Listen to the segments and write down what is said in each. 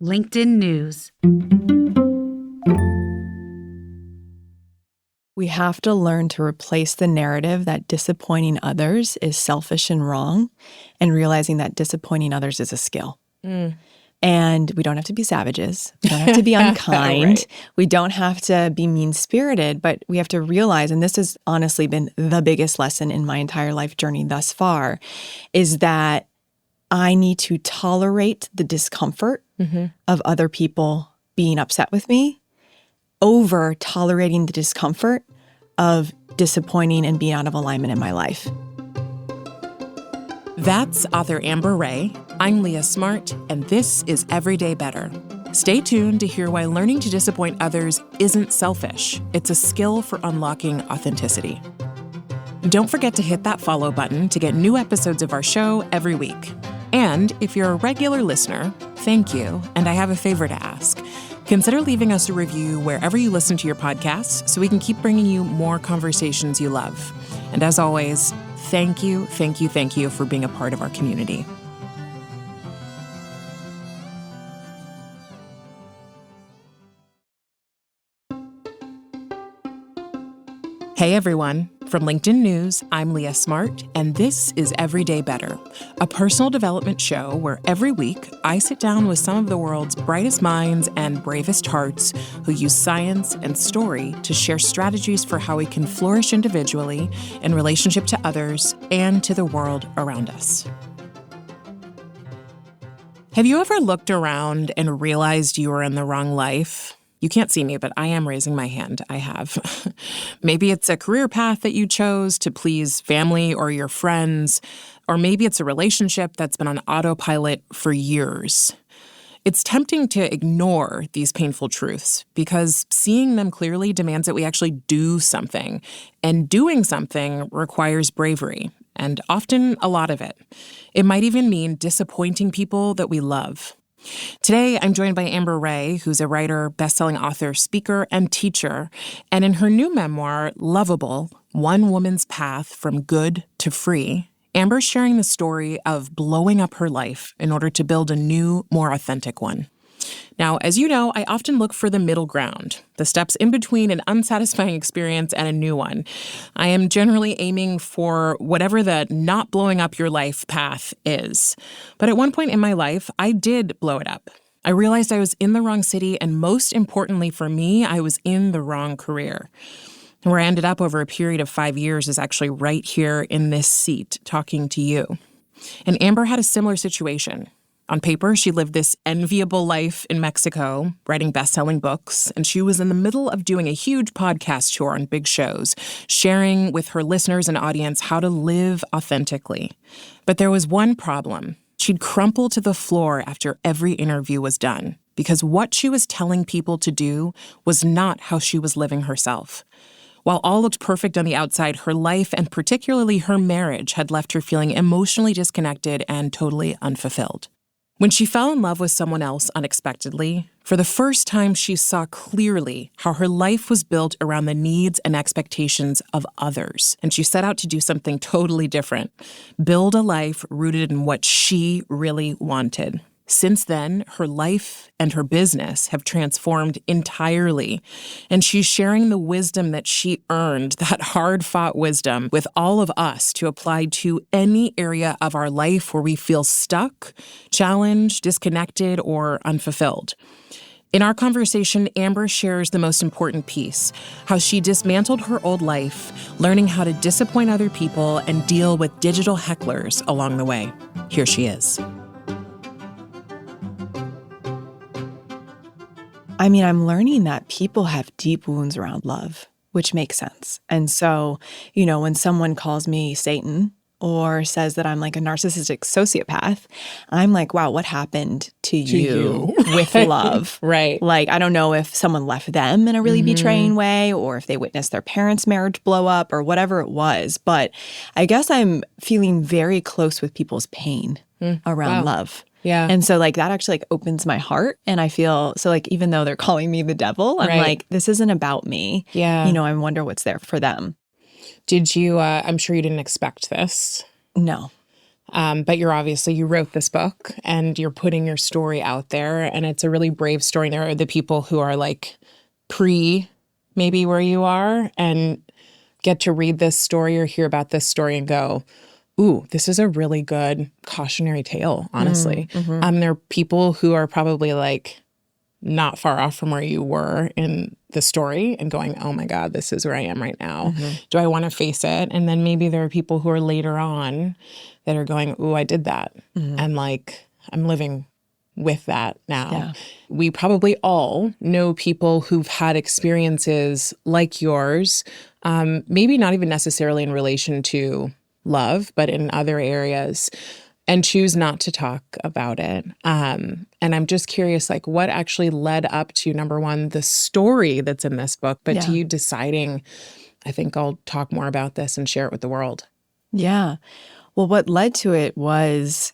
LinkedIn News. We have to learn to replace the narrative that disappointing others is selfish and wrong, and realizing that disappointing others is a skill. And we don't have to be savages. We don't have to be unkind. Right. We don't have to be mean-spirited, but we have to realize, and this has honestly been the biggest lesson in my entire life journey thus far, is that I need to tolerate the discomfort of other people being upset with me over tolerating the discomfort of disappointing and being out of alignment in my life. That's author Amber Ray. I'm Leah Smart, and this is Everyday Better. Stay tuned to hear why learning to disappoint others isn't selfish. It's a skill for unlocking authenticity. Don't forget to hit that follow button to get new episodes of our show every week. And if you're a regular listener, thank you, and I have a favor to ask. Consider leaving us a review wherever you listen to your podcasts so we can keep bringing you more conversations you love. And as always, thank you for being a part of our community. Hey everyone, from LinkedIn News, I'm Leah Smart, and this is Everyday Better, a personal development show where every week I sit down with some of the world's brightest minds and bravest hearts who use science and story to share strategies for how we can flourish individually in relationship to others and to the world around us. Have you ever looked around and realized you were in the wrong life? You can't see me, but I am raising my hand. I have. Maybe it's a career path that you chose to please family or your friends, or maybe it's a relationship that's been on autopilot for years. It's tempting to ignore these painful truths because seeing them clearly demands that we actually do something, and doing something requires bravery, and often a lot of it. It might even mean disappointing people that we love. Today, I'm joined by Amber Ray, who's a writer, best-selling author, speaker, and teacher. And in her new memoir, Lovable, One Woman's Path from Good to Free, Amber's sharing the story of blowing up her life in order to build a new, more authentic one. Now, as you know, I often look for the middle ground, the steps in between an unsatisfying experience and a new one. I am generally aiming for whatever the not blowing up your life path is. But at one point in my life, I did blow it up. I realized I was in the wrong city, and most importantly for me, I was in the wrong career. Where I ended up over a period of 5 years is actually right here in this seat talking to you. And Amber had a similar situation. On paper, she lived this enviable life in Mexico, writing best-selling books, and she was in the middle of doing a huge podcast tour on big shows, sharing with her listeners and audience how to live authentically. But there was one problem. She'd crumple to the floor after every interview was done, because what she was telling people to do was not how she was living herself. While all looked perfect on the outside, her life, and particularly her marriage, had left her feeling emotionally disconnected and totally unfulfilled. When she fell in love with someone else unexpectedly, for the first time she saw clearly how her life was built around the needs and expectations of others. And she set out to do something totally different, build a life rooted in what she really wanted. Since then, her life and her business have transformed entirely, and she's sharing the wisdom that she earned, that hard-fought wisdom, with all of us to apply to any area of our life where we feel stuck, challenged, disconnected, or unfulfilled. In our conversation, Amber shares the most important piece, how she dismantled her old life, learning how to disappoint other people and deal with digital hecklers along the way. Here she is. I mean, I'm learning that people have deep wounds around love, which makes sense. And so, when someone calls me Satan or says that I'm like a narcissistic sociopath, I'm like, wow, what happened to you with love? Right. Like, I don't know if someone left them in a really betraying way, or if they witnessed their parents' marriage blow up, or whatever it was. But I guess I'm feeling very close with people's pain around love. Yeah. And so that actually opens my heart, and I feel so even though they're calling me the devil, I'm like, this isn't about me. Yeah. I wonder what's there for them. Did you, I'm sure you didn't expect this. No. But you wrote this book and you're putting your story out there, and it's a really brave story. There are the people who are like maybe where you are and get to read this story or hear about this story and go, ooh, this is a really good cautionary tale, honestly. There are people who are probably like not far off from where you were in the story and going, oh my God, this is where I am right now. Do I want to face it? And then maybe there are people who are later on that are going, ooh, I did that. And like, I'm living with that now. Yeah. We probably all know people who've had experiences like yours, maybe not even necessarily in relation to love, but in other areas, and choose not to talk about it. And I'm just curious, like, what actually led up to, number one, the story that's in this book, but to you deciding, I think I'll talk more about this and share it with the world. Yeah. Well, what led to it was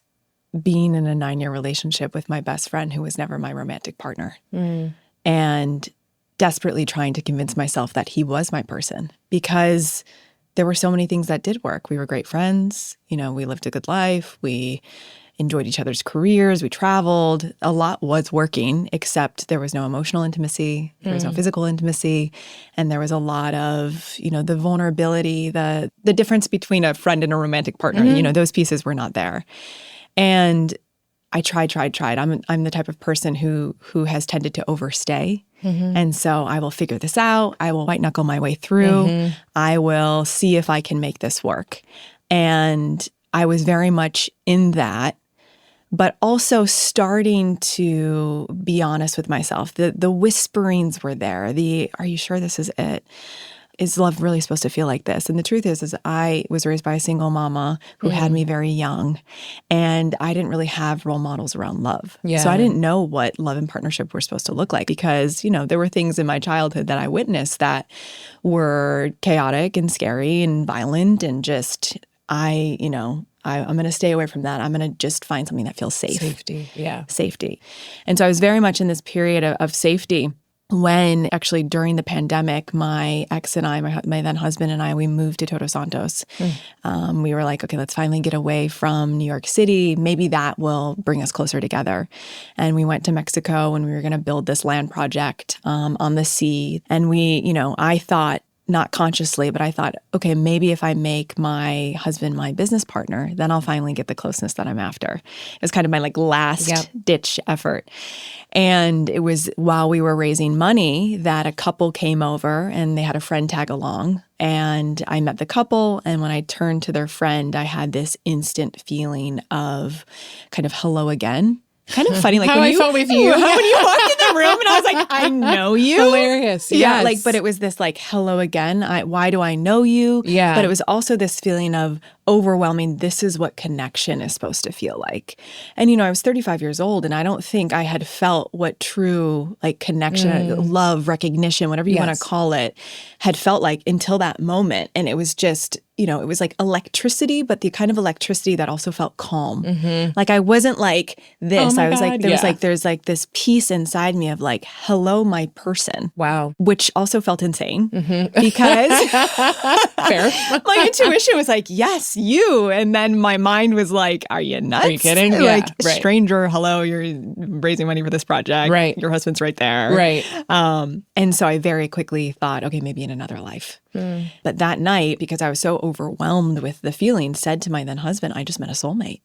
being in a 9-year relationship with my best friend who was never my romantic partner. And desperately trying to convince myself that he was my person, because there were so many things that did work. We were great friends. We lived a good life. We enjoyed each other's careers. We traveled. A lot was working, except there was no emotional intimacy. There was no physical intimacy. And there was a lot of, the vulnerability, the difference between a friend and a romantic partner. Those pieces were not there. And I tried. I'm the type of person who has tended to overstay. And so I will figure this out. I will white knuckle my way through. I will see if I can make this work. And I was very much in that, but also starting to be honest with myself. The whisperings were there. Are you sure this is it? Is love really supposed to feel like this? And the truth is I was raised by a single mama who had me very young, and I didn't really have role models around love. Yeah. So I didn't know what love and partnership were supposed to look like, because, there were things in my childhood that I witnessed that were chaotic and scary and violent, and just, I'm going to stay away from that. I'm going to just find something that feels safe. Safety, yeah. Safety. And so I was very much in this period of safety. When actually during the pandemic, my ex and I, my then husband and I, we moved to Todos Santos. We were like, okay, let's finally get away from New York City. Maybe that will bring us closer together. And we went to Mexico, and we were going to build this land project on the sea. And I thought, not consciously, but I thought, okay, maybe if I make my husband my business partner, then I'll finally get the closeness that I'm after. It was kind of my last ditch effort. And it was while we were raising money that a couple came over, and they had a friend tag along. And I met the couple, and when I turned to their friend, I had this instant feeling of kind of hello again. Kind of funny, like how I felt with you. When you walked in the room, and I was like, I know you. Hilarious. Yeah, Yes. but it was this hello again. Why do I know you? Yeah. But it was also this feeling of overwhelming. This is what connection is supposed to feel like. And, I was 35 years old, and I don't think I had felt what true connection, love, recognition, whatever you want to call it, had felt like until that moment. And it was just, it was like electricity, but the kind of electricity that also felt calm. Like I wasn't like this. Oh I was God, like, there's this peace inside me of hello, my person. Wow. Which also felt insane because Fair. my intuition was like, yes, you. And then my mind was like, are you nuts? Are you kidding? Like, Yeah, right. stranger, hello, you're raising money for this project. Right. Your husband's right there. Right. And so I very quickly thought, okay, maybe in another life. But that night, because I was so overwhelmed with the feeling, said to my then husband, I just met a soulmate.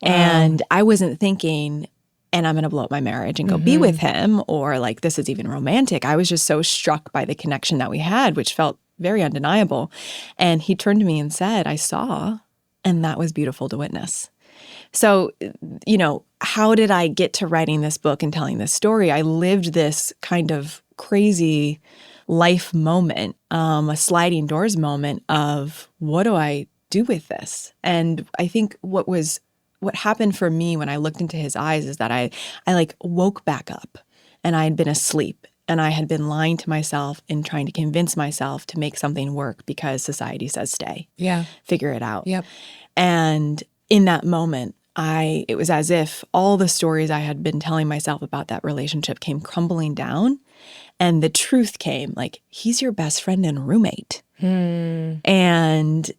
Wow. And I wasn't thinking, and I'm going to blow up my marriage and go be with him, or this is even romantic. I was just so struck by the connection that we had, which felt very undeniable. And he turned to me and said, I saw, and that was beautiful to witness. So, how did I get to writing this book and telling this story? I lived this kind of crazy life moment, a sliding doors moment of what do I do with this? And I think what happened for me when I looked into his eyes is that I woke back up, and I had been asleep, and I had been lying to myself and trying to convince myself to make something work because society says stay. Yeah. Figure it out. Yep. And in that moment, it was as if all the stories I had been telling myself about that relationship came crumbling down, and the truth came, he's your best friend and roommate. And,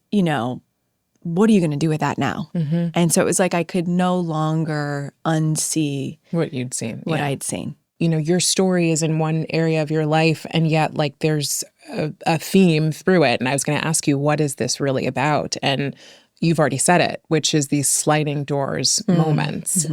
what are you going to do with that now? And so it was like I could no longer unsee What you'd seen. what I'd seen. You know, your story is in one area of your life, and yet like there's a theme through it. And I was going to ask you, what is this really about? And you've already said it, which is these sliding doors moments,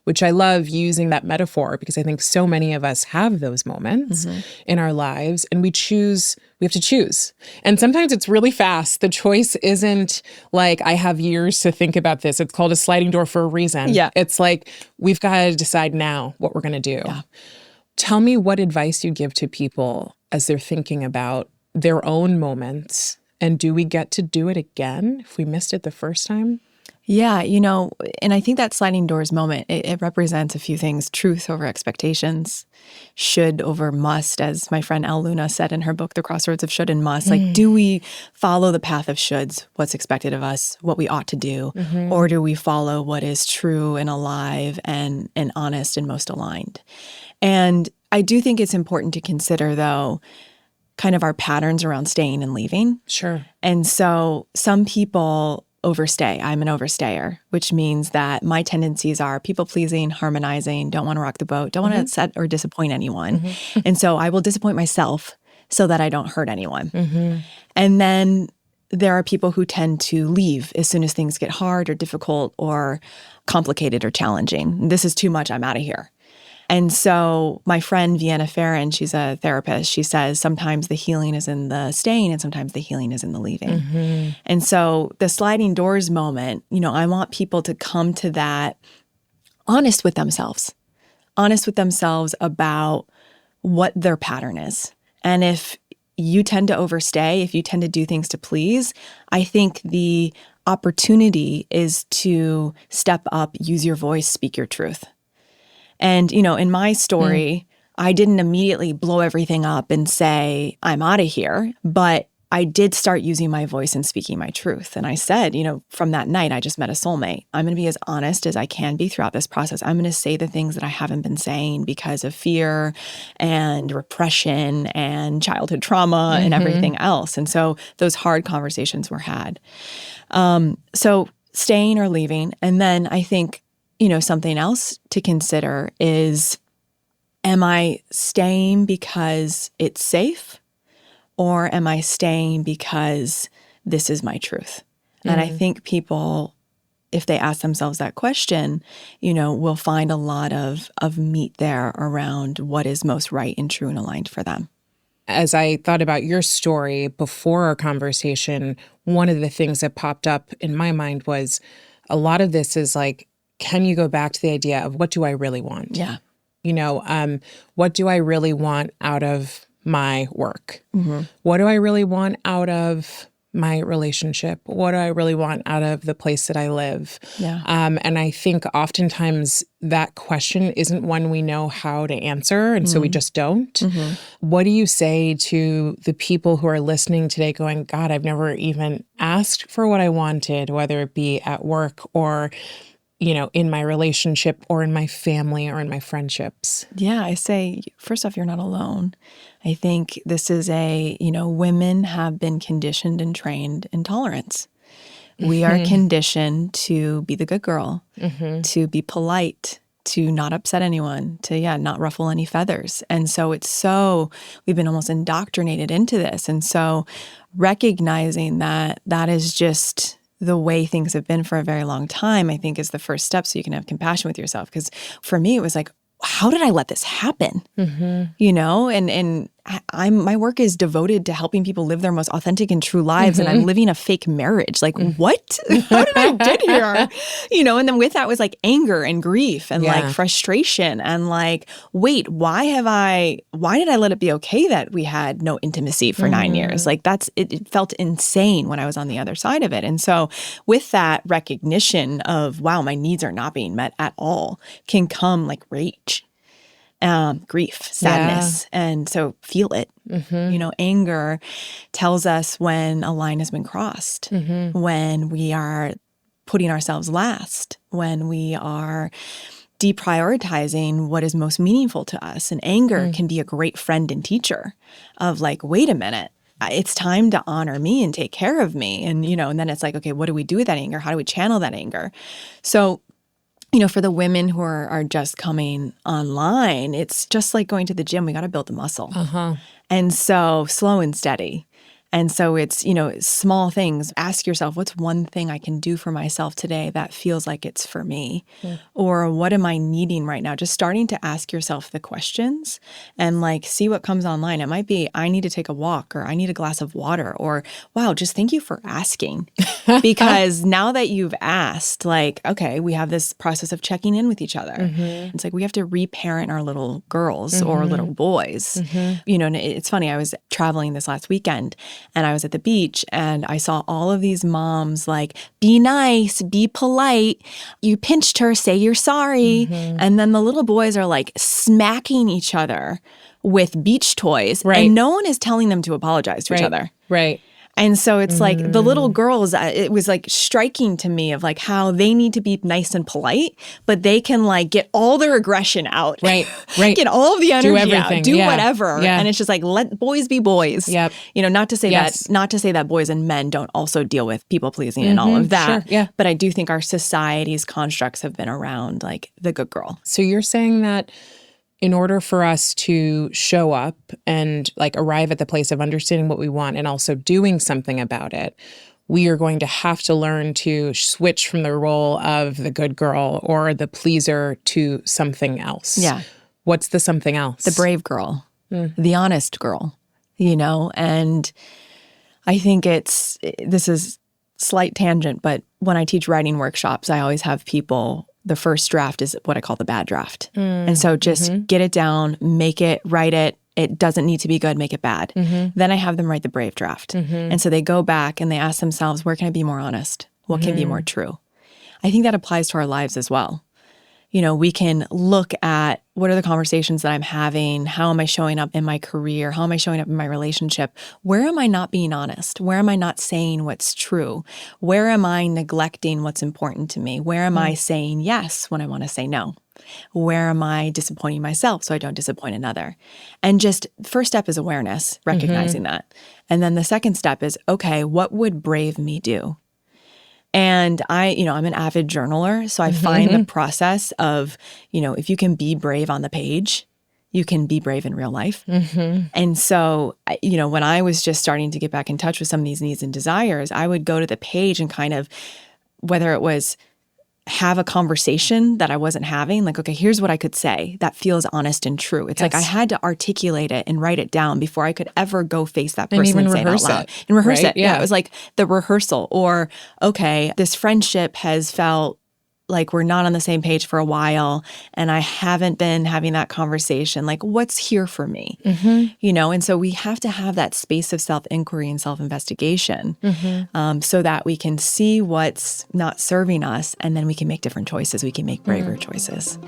which I love using that metaphor because I think so many of us have those moments in our lives, and we have to choose. And sometimes it's really fast. The choice isn't like, I have years to think about this. It's called a sliding door for a reason. Yeah. It's like, we've got to decide now what we're going to do. Yeah. Tell me what advice you give to people as they're thinking about their own moments. And do we get to do it again if we missed it the first time? Yeah, you know, and I think that sliding doors moment, it represents a few things: truth over expectations, should over must, as my friend Elle Luna said in her book, The Crossroads of Should and Must. Like, do we follow the path of shoulds, what's expected of us, what we ought to do, or do we follow what is true and alive and honest and most aligned? And I do think it's important to consider, though, kind of our patterns around staying and leaving. Sure. And so some people overstay. I'm an overstayer, which means that my tendencies are people-pleasing, harmonizing, don't want to rock the boat, don't want to upset or disappoint anyone. And so I will disappoint myself so that I don't hurt anyone. And then there are people who tend to leave as soon as things get hard or difficult or complicated or challenging. This is too much, I'm out of here. And so my friend Vienna Farron, she's a therapist, she says sometimes the healing is in the staying and sometimes the healing is in the leaving. And so the sliding doors moment, you know, I want people to come to that honest with themselves about what their pattern is. And if you tend to overstay, if you tend to do things to please, I think the opportunity is to step up, use your voice, speak your truth. And, you know, in my story, I didn't immediately blow everything up and say, I'm out of here. But I did start using my voice and speaking my truth. And I said, you know, from that night, I just met a soulmate. I'm going to be as honest as I can be throughout this process. I'm going to say the things that I haven't been saying because of fear and repression and childhood trauma and everything else. And so those hard conversations were had. So staying or leaving. And then I think, you know, something else to consider is, am I staying because it's safe, or am I staying because this is my truth? And I think people, if they ask themselves that question, you know, will find a lot of meat there around what is most right and true and aligned for them. As I thought about your story before our conversation, one of the things that popped up in my mind was a lot of this is like, can you go back to the idea of what do I really want? Yeah. You know, what do I really want out of my work? What do I really want out of my relationship? What do I really want out of the place that I live? Yeah. And I think oftentimes that question isn't one we know how to answer, and so we just don't. What do you say to the people who are listening today going, God, I've never even asked for what I wanted, whether it be at work or, you know, in my relationship or in my family or in my friendships? Yeah, I say, first off, you're not alone. I think this is women have been conditioned and trained in tolerance. We are conditioned to be the good girl, to be polite, to not upset anyone, to, not ruffle any feathers. And so we've been almost indoctrinated into this. And so recognizing that that is just the way things have been for a very long time, I think is the first step so you can have compassion with yourself. Because for me, it was like, how did I let this happen? You know, and my work is devoted to helping people live their most authentic and true lives, and I'm living a fake marriage. Like, what? How did I get here? You know, and then with that was like anger and grief and like frustration and like, wait, why did I let it be okay that we had no intimacy for 9 years? Like it felt insane when I was on the other side of it. And so with that recognition of, wow, my needs are not being met at all, can come like rage. Grief, sadness. And so feel it. You know, anger tells us when a line has been crossed, when we are putting ourselves last, when we are deprioritizing what is most meaningful to us. And anger can be a great friend and teacher of like, wait a minute, it's time to honor me and take care of me. And, and then it's like, okay, what do we do with that anger? How do we channel that anger? So, for the women who are just coming online, it's just like going to the gym. We got to build the muscle. And so slow and steady. And so it's, small things. Ask yourself, what's one thing I can do for myself today that feels like it's for me? Or what am I needing right now? Just starting to ask yourself the questions and see what comes online. It might be, I need to take a walk, or I need a glass of water, or wow, just thank you for asking. Because now that you've asked, okay, we have this process of checking in with each other. It's like we have to reparent our little girls or little boys. And it's funny, I was traveling this last weekend, and I was at the beach, and I saw all of these moms be nice, be polite. You pinched her, say you're sorry. And then the little boys are smacking each other with beach toys. Right. And no one is telling them to apologize to each other. Right. And so it's the little girls, it was striking to me of how they need to be nice and polite, but they can get all their aggression out. Right. Get all of the energy everything. out. Do Yeah. whatever. Yeah. And it's just let boys be boys. Yep. Not to say Yes. that boys and men don't also deal with people pleasing and all of that. Sure. Yeah. But I do think our society's constructs have been around the good girl. So you're saying that in order for us to show up and arrive at the place of understanding what we want and also doing something about it, we are going to have to learn to switch from the role of the good girl or the pleaser to something else. Yeah. What's the something else? The brave girl, the honest girl, and I think this is slight tangent, but when I teach writing workshops, I always have people, the first draft is what I call the bad draft. And so just get it down, make it, write it. It doesn't need to be good, make it bad. Then I have them write the brave draft. And so they go back and they ask themselves, where can I be more honest? What can be more true? I think that applies to our lives as well. We can look at what are the conversations that I'm having? How am I showing up in my career? How am I showing up in my relationship? Where am I not being honest? Where am I not saying what's true? Where am I neglecting what's important to me? Where am I saying yes when I want to say no? Where am I disappointing myself so I don't disappoint another? And just first step is awareness, recognizing that. And then the second step is, okay, what would brave me do? And I'm an avid journaler, so I find the process of, if you can be brave on the page, you can be brave in real life. And so, when I was just starting to get back in touch with some of these needs and desires, I would go to the page and kind of, whether it was have a conversation that I wasn't having, okay, here's what I could say that feels honest and true. It's I had to articulate it and write it down before I could ever go face that person and say it out loud. And rehearse it. Yeah, it was the rehearsal. Or, okay, this friendship has felt like we're not on the same page for a while and I haven't been having that conversation. What's here for me? And so we have to have that space of self-inquiry and self-investigation so that we can see what's not serving us, and then we can make different choices. We can make braver choices.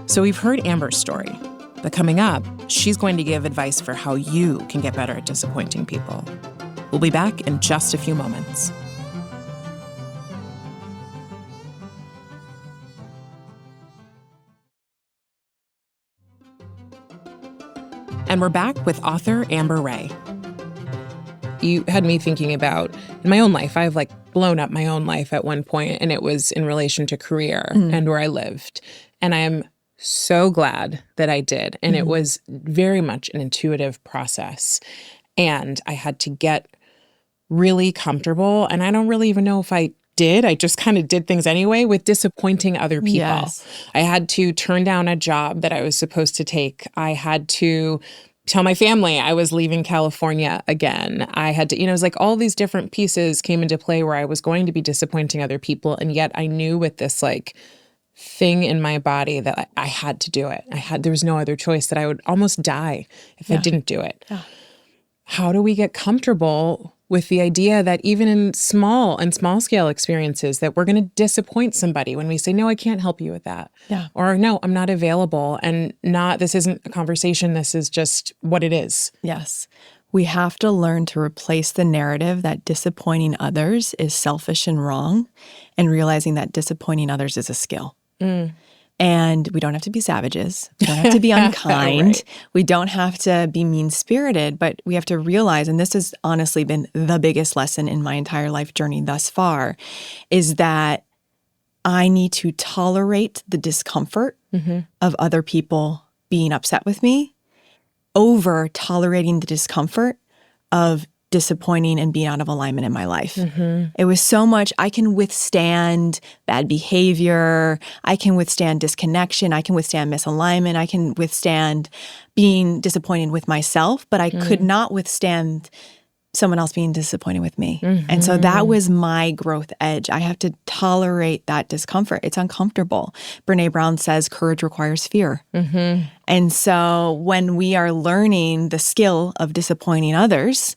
So we've heard Amber's story, but coming up, she's going to give advice for how you can get better at disappointing people. We'll be back in just a few moments. And we're back with author Amber Ray. You had me thinking about, in my own life, I've blown up my own life at one point, and it was in relation to career and where I lived. And I am so glad that I did. And it was very much an intuitive process. And I had to get really comfortable. And I don't really even know if I did. I just kind of did things anyway with disappointing other people. Yes. I had to turn down a job that I was supposed to take. I had to tell my family I was leaving California again. I had to, it was all these different pieces came into play where I was going to be disappointing other people. And yet I knew with this thing in my body that I had to do it. There was no other choice, that I would almost die if I didn't do it. Yeah. How do we get comfortable with the idea that even in small scale experiences that we're going to disappoint somebody when we say, no, I can't help you with that. Yeah. Or no, I'm not available, and this isn't a conversation. This is just what it is. Yes. We have to learn to replace the narrative that disappointing others is selfish and wrong, and realizing that disappointing others is a skill. And we don't have to be savages. We don't have to be unkind. Right. We don't have to be mean-spirited, but we have to realize, and this has honestly been the biggest lesson in my entire life journey thus far, is that I need to tolerate the discomfort of other people being upset with me over tolerating the discomfort of disappointing and being out of alignment in my life. It was so much, I can withstand bad behavior, I can withstand disconnection, I can withstand misalignment, I can withstand being disappointed with myself, but I could not withstand someone else being disappointed with me. And so that was my growth edge. I have to tolerate that discomfort. It's uncomfortable. Brene Brown says courage requires fear. And so when we are learning the skill of disappointing others,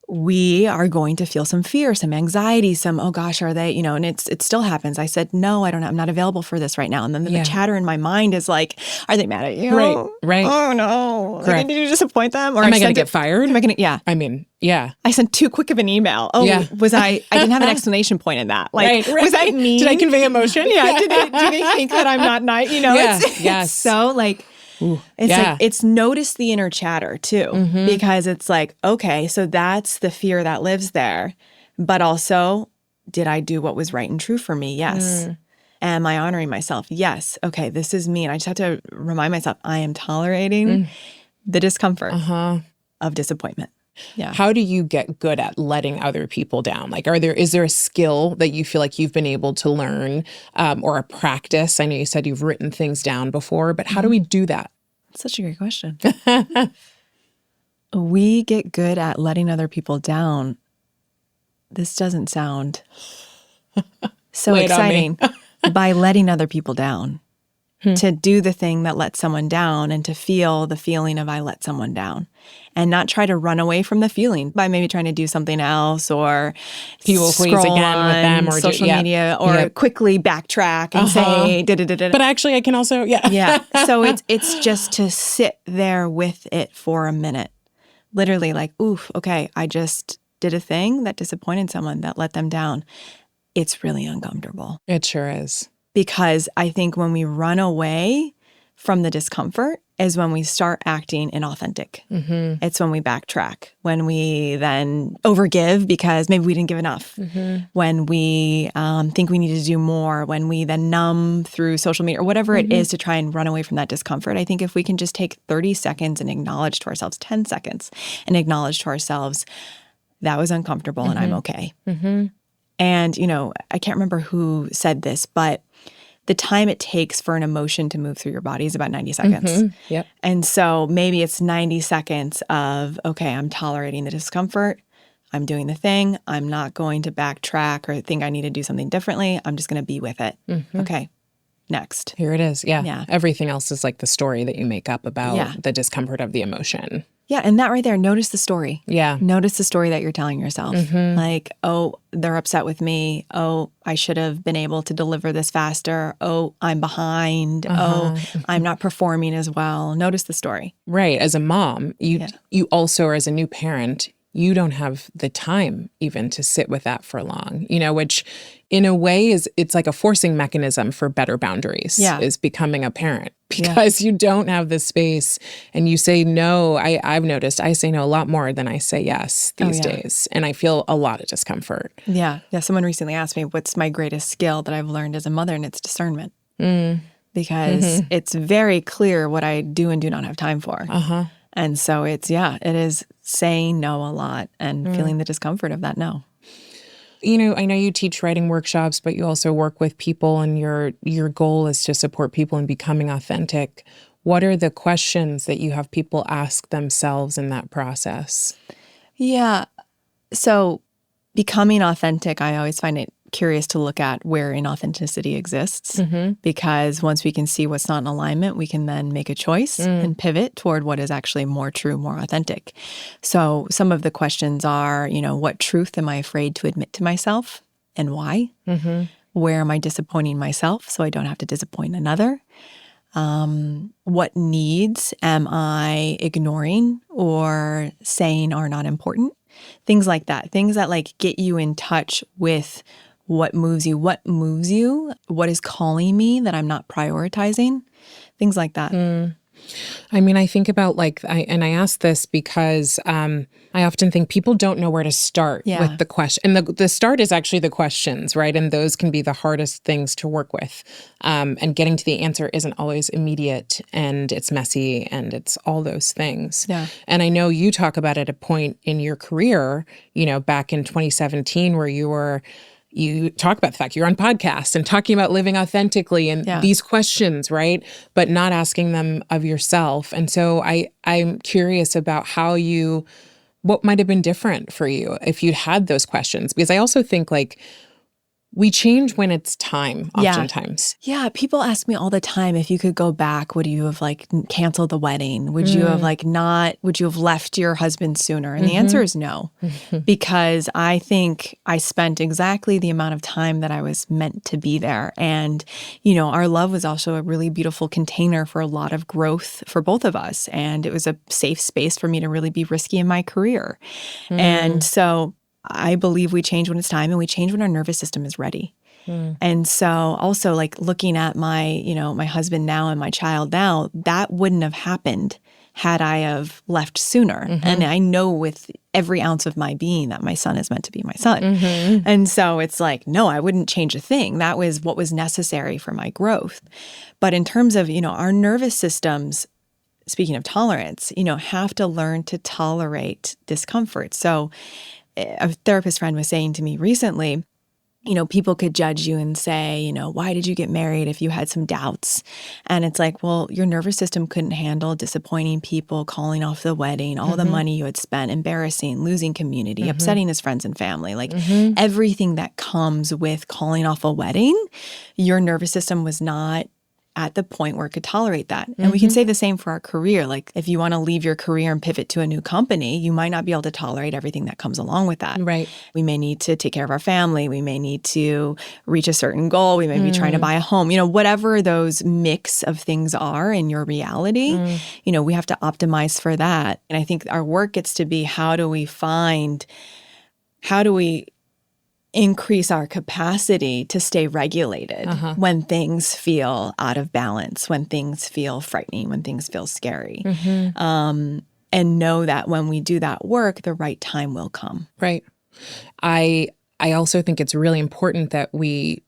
we are going to feel some fear, some anxiety, some, oh gosh, are they, and it still happens. I said, no, I'm not available for this right now. And then the chatter in my mind is like, are they mad at you? Right. Oh no. Like, did you disappoint them? Or am I going to get fired? Am I going to, yeah. I mean, yeah. I sent too quick of an email. Oh, I didn't have an explanation point in that. Like, right. Was that mean? Did I convey emotion? Yeah. Do they think that I'm not nice? It's so like, it's notice the inner chatter too, because it's like, okay, so that's the fear that lives there. But also, did I do what was right and true for me? Yes. Am I honoring myself? Yes. Okay, this is me. And I just have to remind myself, I am tolerating the discomfort of disappointment. Yeah. How do you get good at letting other people down? Like, is there a skill that you feel like you've been able to learn, or a practice? I know you said you've written things down before, but how do we do that? Such a great question. We get good at letting other people down. This doesn't sound so exciting. By letting other people down. To do the thing that lets someone down and to feel the feeling of I let someone down. And not try to run away from the feeling by maybe trying to do something else or people please again with them or social media or quickly backtrack and say da-da-da-da. But actually I can also, yeah. So it's just to sit there with it for a minute. Literally like, oof, okay, I just did a thing that disappointed someone, that let them down. It's really uncomfortable. It sure is. Because I think when we run away from the discomfort is when we start acting inauthentic. It's when we backtrack, when we then overgive because maybe we didn't give enough, when we think we need to do more, when we then numb through social media or whatever it is to try and run away from that discomfort. I think if we can just take 30 seconds and acknowledge to ourselves, 10 seconds, and acknowledge to ourselves, that was uncomfortable and I'm okay. And, I can't remember who said this, but the time it takes for an emotion to move through your body is about 90 seconds. Yep. And so maybe it's 90 seconds of, okay, I'm tolerating the discomfort. I'm doing the thing. I'm not going to backtrack or think I need to do something differently. I'm just going to be with it. Okay, next. Here it is. Yeah. Everything else is like the story that you make up about the discomfort of the emotion. Yeah, and that right there, notice the story. Yeah. Notice the story that you're telling yourself. Like, oh, they're upset with me. Oh, I should have been able to deliver this faster. Oh, I'm behind. Oh, I'm not performing as well. Notice the story. Right. As a mom, you also, or as a new parent, you don't have the time even to sit with that for long, which in a way it's like a forcing mechanism for better boundaries is becoming a parent because you don't have the space and you say no. I've noticed I say no a lot more than I say yes these days. And I feel a lot of discomfort. Yeah. Someone recently asked me, what's my greatest skill that I've learned as a mother? And it's discernment. Because it's very clear what I do and do not have time for. And so it is saying no a lot and feeling the discomfort of that no. I know you teach writing workshops, but you also work with people and your goal is to support people in becoming authentic. What are the questions that you have people ask themselves in that process? Yeah. So becoming authentic, I always find it curious to look at where inauthenticity exists because once we can see what's not in alignment, we can then make a choice and pivot toward what is actually more true, more authentic. So some of the questions are, what truth am I afraid to admit to myself and why? Where am I disappointing myself so I don't have to disappoint another? What needs am I ignoring or saying are not important? Things like that. Things that like get you in touch with what moves you, what is calling me that I'm not prioritizing, things like that. I mean, I think about and I ask this because I often think people don't know where to start with the question. And the start is actually the questions, right? And those can be the hardest things to work with. And getting to the answer isn't always immediate, and it's messy, and it's all those things. Yeah. And I know you talk about at a point in your career, back in 2017, where you talk about the fact you're on podcasts and talking about living authentically and these questions, right? But not asking them of yourself. And so I'm curious about what might have been different for you if you'd had those questions. Because I also think we change when it's time, oftentimes. Yeah. People ask me all the time, if you could go back, would you have canceled the wedding? Would you have would you have left your husband sooner? And the answer is no, because I think I spent exactly the amount of time that I was meant to be there. And, our love was also a really beautiful container for a lot of growth for both of us. And it was a safe space for me to really be risky in my career. And so I believe we change when it's time, and we change when our nervous system is ready. And so also looking at my, my husband now and my child now, that wouldn't have happened had I have left sooner. And I know with every ounce of my being that my son is meant to be my son. And so it's no, I wouldn't change a thing. That was what was necessary for my growth. But in terms of, our nervous systems, speaking of tolerance, have to learn to tolerate discomfort. So a therapist friend was saying to me recently, people could judge you and say, why did you get married if you had some doubts? And it's well, your nervous system couldn't handle disappointing people, calling off the wedding, all the money you had spent, embarrassing, losing community, upsetting his friends and family, everything that comes with calling off a wedding, your nervous system was not at the point where it could tolerate that. And we can say the same for our career. If you want to leave your career and pivot to a new company, you might not be able to tolerate everything that comes along with that. Right. We may need to take care of our family. We may need to reach a certain goal. We may be trying to buy a home. Whatever those mix of things are in your reality, we have to optimize for that. And I think our work gets to be, how do we increase our capacity to stay regulated when things feel out of balance, when things feel frightening, when things feel scary. And know that when we do that work, the right time will come. Right. I also think it's really important that we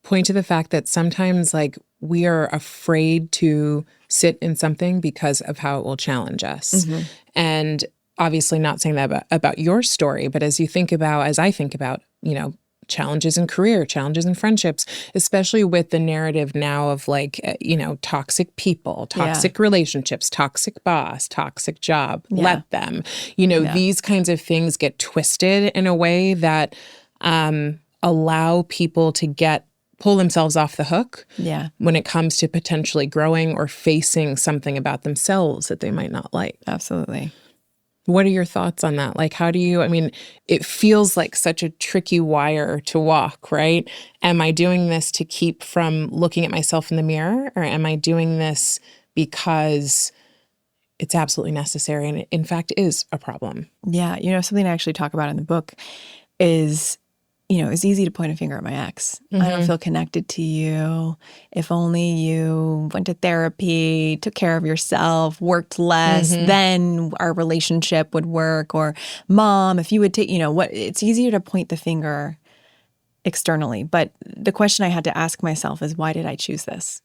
point to the fact that sometimes we are afraid to sit in something because of how it will challenge us. And obviously not saying that about your story, but as I think about, challenges in career, challenges in friendships, especially with the narrative now of toxic people, toxic relationships, toxic boss, toxic job, let them, these kinds of things get twisted in a way that allow people to pull themselves off the hook when it comes to potentially growing or facing something about themselves that they might not like. Absolutely. What are your thoughts on that? It feels like such a tricky wire to walk, right? Am I doing this to keep from looking at myself in the mirror? Or am I doing this because it's absolutely necessary and it, in fact, is a problem? Yeah. Something I actually talk about in the book is, it's easy to point a finger at my ex. I don't feel connected to you. If only you went to therapy, took care of yourself, worked less, then our relationship would work. Or mom, if you would take, it's easier to point the finger externally. But the question I had to ask myself is, why did I choose this?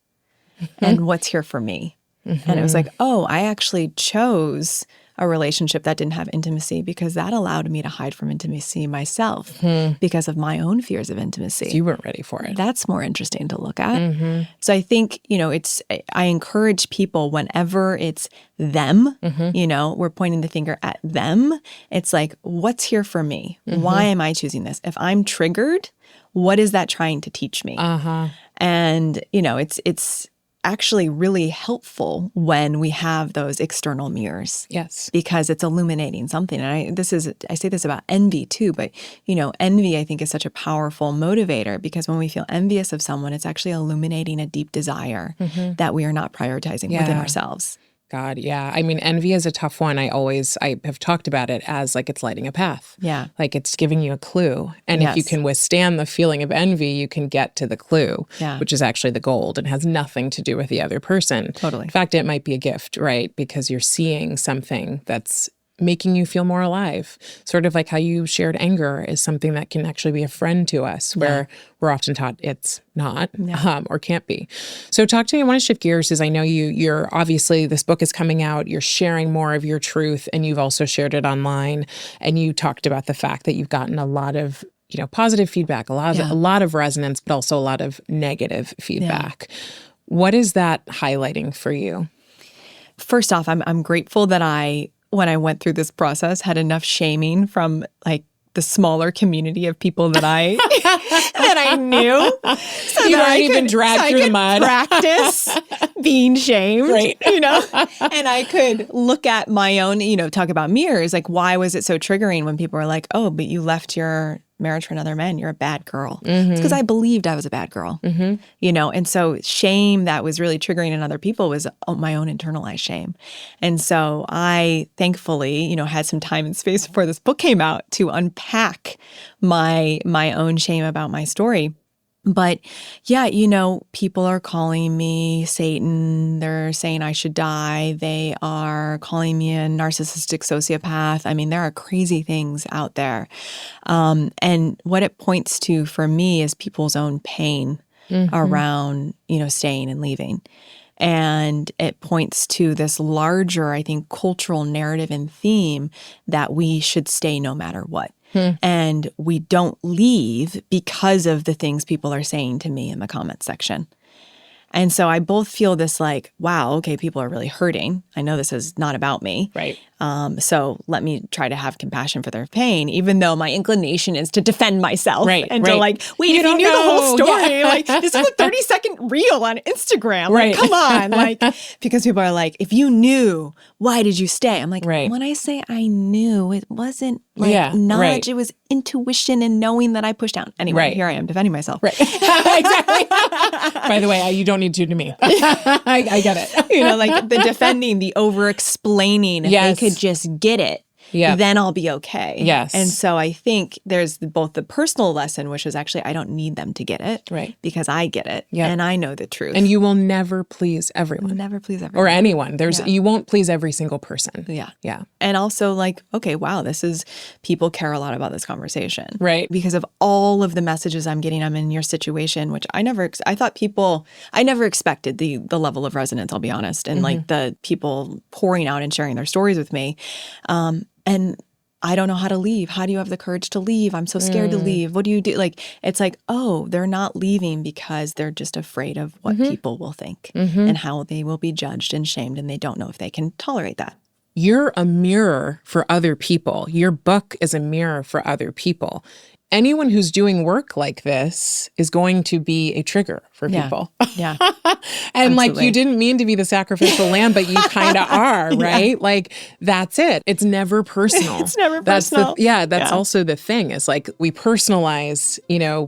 And what's here for me? And it was I actually chose a relationship that didn't have intimacy because that allowed me to hide from intimacy myself because of my own fears of intimacy. So you weren't ready for it. That's more interesting to look at. So I think, I encourage people whenever it's them, we're pointing the finger at them. It's what's here for me? Why am I choosing this? If I'm triggered, what is that trying to teach me? And, it's actually really helpful when we have those external mirrors. Yes. Because it's illuminating something. And I say this about envy too, but envy I think is such a powerful motivator, because when we feel envious of someone, it's actually illuminating a deep desire that we are not prioritizing within ourselves. God, yeah. I mean, envy is a tough one. I have talked about it as like it's lighting a path. Yeah. Like it's giving you a clue. And if you Yes. can withstand the feeling of envy, you can get to the clue, Yeah. which is actually the gold and has nothing to do with the other person. Totally. In fact, it might be a gift, right? Because you're seeing something that's making you feel more alive. Sort of like how you shared anger is something that can actually be a friend to us, where we're often taught it's not or can't be. So talk to me. I want to shift gears because I know you're obviously, this book is coming out. You're sharing more of your truth, and you've also shared it online. And you talked about the fact that you've gotten a lot of positive feedback, a lot of resonance, but also a lot of negative feedback. What is that highlighting for you? First off, I'm grateful that when I went through this process, had enough shaming from like the smaller community of people that I knew. So You've that already been dragged through the mud. Practice being shamed, right? And I could look at my own, talk about mirrors. Like, why was it so triggering when people were like, "Oh, but you left your marriage for another man. You're a bad girl." It's because I believed I was a bad girl, and so shame that was really triggering in other people was my own internalized shame. And so I thankfully, had some time and space before this book came out to unpack my own shame about my story. But yeah, people are calling me Satan. They're saying I should die. They are calling me a narcissistic sociopath. I mean, there are crazy things out there. And what it points to for me is people's own pain around, staying and leaving. And it points to this larger, I think, cultural narrative and theme that we should stay no matter what. And we don't leave because of the things people are saying to me in the comment section. And so I both feel this like, wow, okay, people are really hurting. I know this is not about me. Right. So let me try to have compassion for their pain, even though my inclination is to defend myself. Right. And to like, wait, if you knew the whole story, like this is a 30-second reel on Instagram. Like, come on. Like, because people are like, if you knew, why did you stay? I'm like, when I say I knew, it wasn't like knowledge. It was intuition and knowing that I pushed down. Anyway, here I am defending myself. Right. Exactly. By the way, you don't need to me. I get it. Like the defending, the over-explaining. If they could just get it, then I'll be okay. Yes. And so I think there's both the personal lesson, which is actually I don't need them to get it. Right. Because I get it. And I know the truth. And you will never please everyone. You'll never please everyone. Or anyone. You won't please every single person. Yeah. Yeah. And also like, okay, wow, people care a lot about this conversation. Right. Because of all of the messages I'm getting, I'm in your situation, which I never expected the level of resonance, I'll be honest. And like the people pouring out and sharing their stories with me. And I don't know how to leave. How do you have the courage to leave? I'm so scared to leave. What do you do? Like, it's like, oh, they're not leaving because they're just afraid of what people will think and how they will be judged and shamed. And they don't know if they can tolerate that. You're a mirror for other people. Your book is a mirror for other people. Anyone who's doing work like this is going to be a trigger for people. Yeah. And like, you didn't mean to be the sacrificial lamb, but you kind of are, right? Like, that's it. It's never personal. It's never personal. That's also the thing is like, we personalize,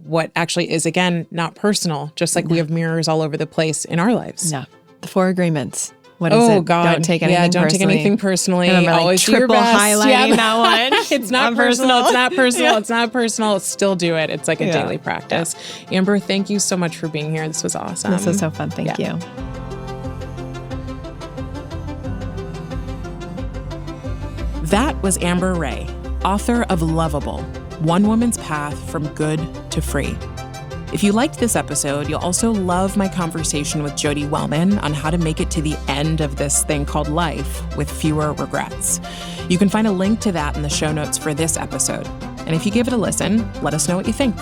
what actually is, again, not personal, just like we have mirrors all over the place in our lives. Yeah. The 4 agreements. What is it? God. Don't take anything personally. Take anything personally. Always do your best. Highlighting that one. It's not personal. It's not personal. It's not personal. Still do it. It's like a daily practice. Amber, thank you so much for being here. This was awesome. This was so fun. Thank you. That was Amber Ray, author of Lovable, One Woman's Path from Good to Free. If you liked this episode, you'll also love my conversation with Jody Wellman on how to make it to the end of this thing called life with fewer regrets. You can find a link to that in the show notes for this episode. And if you give it a listen, let us know what you think.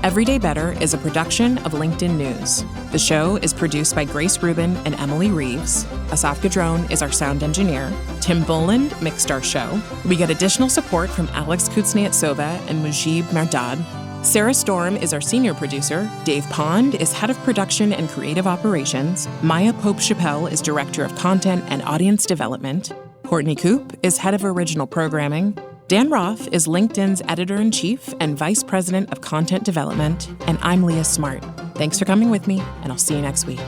Everyday Better is a production of LinkedIn News. The show is produced by Grace Rubin and Emily Reeves. Asaf Gadron is our sound engineer. Tim Boland mixed our show. We get additional support from Alex Kuznetsova and Mujib Merdad. Sarah Storm is our senior producer. Dave Pond is head of production and creative operations. Maya Pope-Chappelle is director of content and audience development. Courtney Koop is head of original programming. Dan Roth is LinkedIn's editor-in-chief and vice president of content development. And I'm Leah Smart. Thanks for coming with me, and I'll see you next week.